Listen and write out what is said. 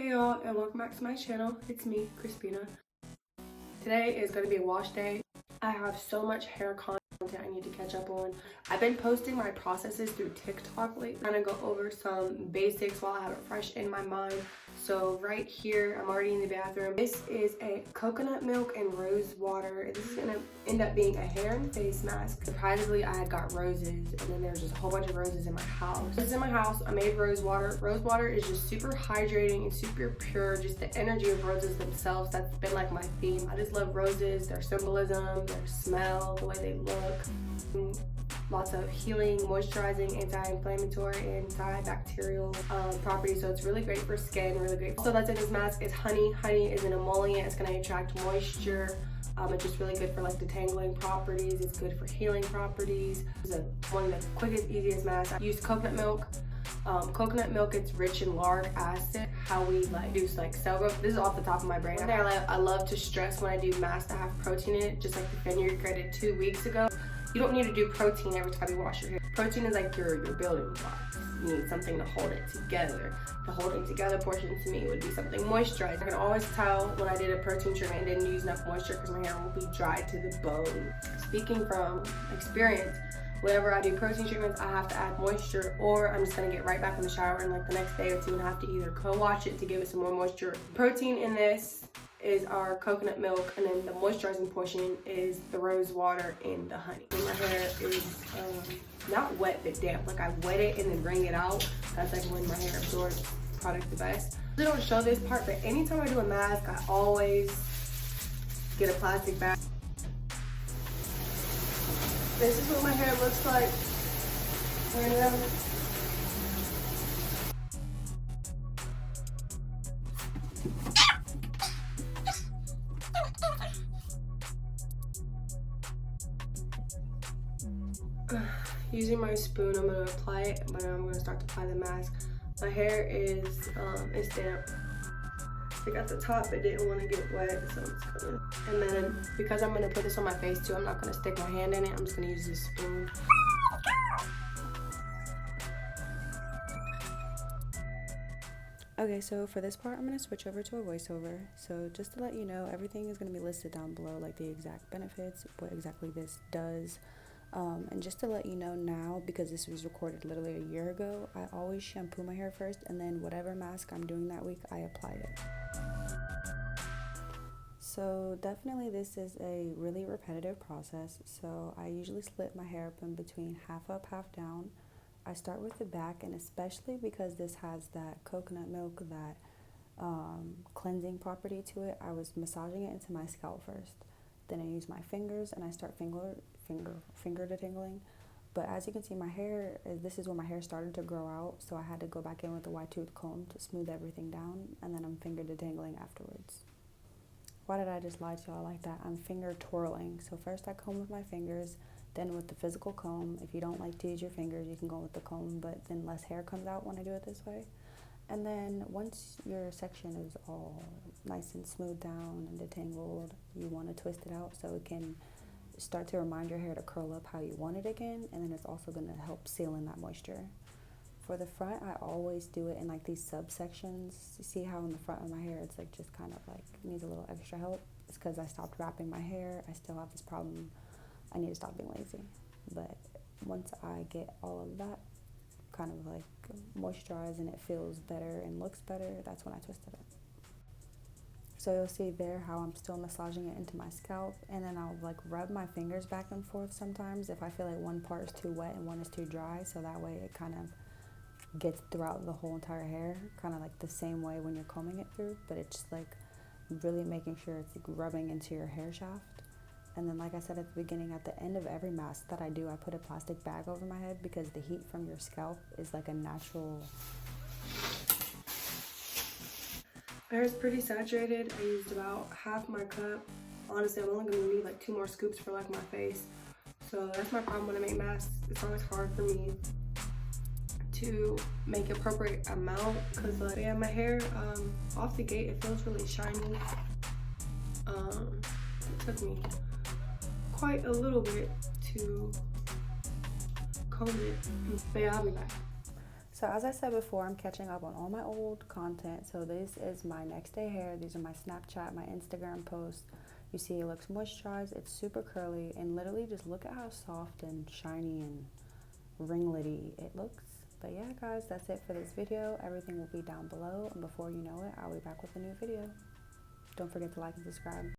Hey y'all, and welcome back to my channel. It's me, CRISPINA. Today is going to be a wash day. I have so much hair content I need to catch up on. I've been posting my processes through TikTok lately. I'm going to go over some basics while I have it fresh in my mind. So right here, I'm already in the bathroom. This is a coconut milk and rose water. This is going to end up being a hair and face mask. Surprisingly, I had got roses, and then there's just a whole bunch of roses in my house. This is in my house. I made rose water. Rose water is just super hydrating and super pure. Just the energy of roses themselves. That's been like my theme. I just love roses, their symbolism, their smell, the way they look. Lots of healing, moisturizing, anti-inflammatory, antibacterial properties. So it's really great for skin, really great. So that's in this mask is honey. Honey is an emollient. It's going to attract moisture. It's just really good for like detangling properties. It's good for healing properties. It's one of the quickest, easiest masks. I use coconut milk. Coconut milk, it's rich in lauric acid. How we like do like cell growth. This is off the top of my brain. I love to stress when I do masks that have protein in it, just like the Fenrir created 2 weeks ago. You don't need to do protein every time you wash your hair. Protein is like your building blocks. You need something to hold it together. The holding together portion to me would be something moisturized. I can always tell when I did a protein treatment and didn't use enough moisture because my hair will be dry to the bone. Speaking from experience, whenever I do protein treatments, I have to add moisture, or I'm just gonna get right back in the shower in like the next day or two and have to either co-wash it to give it some more moisture. Protein in this is our coconut milk, and then the moisturizing portion is the rose water and the honey. And my hair is not wet but damp. Like I wet it and then wring it out. That's like when my hair absorbs product the best. I don't show this part, but anytime I do a mask, I always get a plastic bag. This is what my hair looks like right now. Using my spoon, I'm gonna apply it, but I'm gonna start to apply the mask. My hair is damp. I got the top, it didn't want to get wet, so I'm just gonna. And then because I'm gonna put this on my face too, I'm not gonna stick my hand in it. I'm just gonna use this spoon. Okay, so for this part, I'm going to switch over to a voiceover. So just to let you know, everything is going to be listed down below, like the exact benefits, what exactly this does. And just to let you know now, because this was recorded literally a year ago, I always shampoo my hair first, and then whatever mask I'm doing that week, I apply it. So definitely this is a really repetitive process. So I usually split my hair up in between half up, half down. I start with the back, and especially because this has that coconut milk, that cleansing property to it, I was massaging it into my scalp first. Then I use my fingers and I start finger detangling. But as you can see, my hair, this is where my hair started to grow out, so I had to go back in with a wide tooth comb to smooth everything down, and then I'm finger detangling afterwards. Why did I just lie to y'all like that? I'm finger twirling. So first I comb with my fingers, then with the physical comb. If you don't like to use your fingers, you can go with the comb, but then less hair comes out when I do it this way. And then once your section is all nice and smooth down and detangled, you want to twist it out so it can start to remind your hair to curl up how you want it again, and then it's also going to help seal in that moisture. For the front, I always do it in like these subsections. You see how in the front of my hair it's like just kind of like needs a little extra help? It's because I stopped wrapping my hair. I still have this problem. I need to stop being lazy. But once I get all of that kind of like moisturized and it feels better and looks better, that's when I twist it up. So you'll see there how I'm still massaging it into my scalp, and then I'll like rub my fingers back and forth sometimes if I feel like one part is too wet and one is too dry, so that way it kind of gets throughout the whole entire hair, kind of like the same way when you're combing it through, but it's just like really making sure it's like rubbing into your hair shaft. And then like I said at the beginning, at the end of every mask that I do, I put a plastic bag over my head because the heat from your scalp is like a natural. My hair is pretty saturated. I used about half my cup. Honestly, I'm only gonna need like 2 more scoops for like my face. So that's my problem when I make masks. It's always hard for me to make appropriate amount because like, yeah, my hair off the gate, it feels really shiny. It took me quite a little bit to comb it, but yeah, I'll be back. So as I said before, I'm catching up on all my old content. So this is my next day hair. These are my Snapchat, my Instagram posts. You see it looks moisturized, it's super curly, and literally just look at how soft and shiny and ringlety it looks. But yeah guys, that's it for this video. Everything will be down below, and before you know it, I'll be back with a new video. Don't forget to like and subscribe.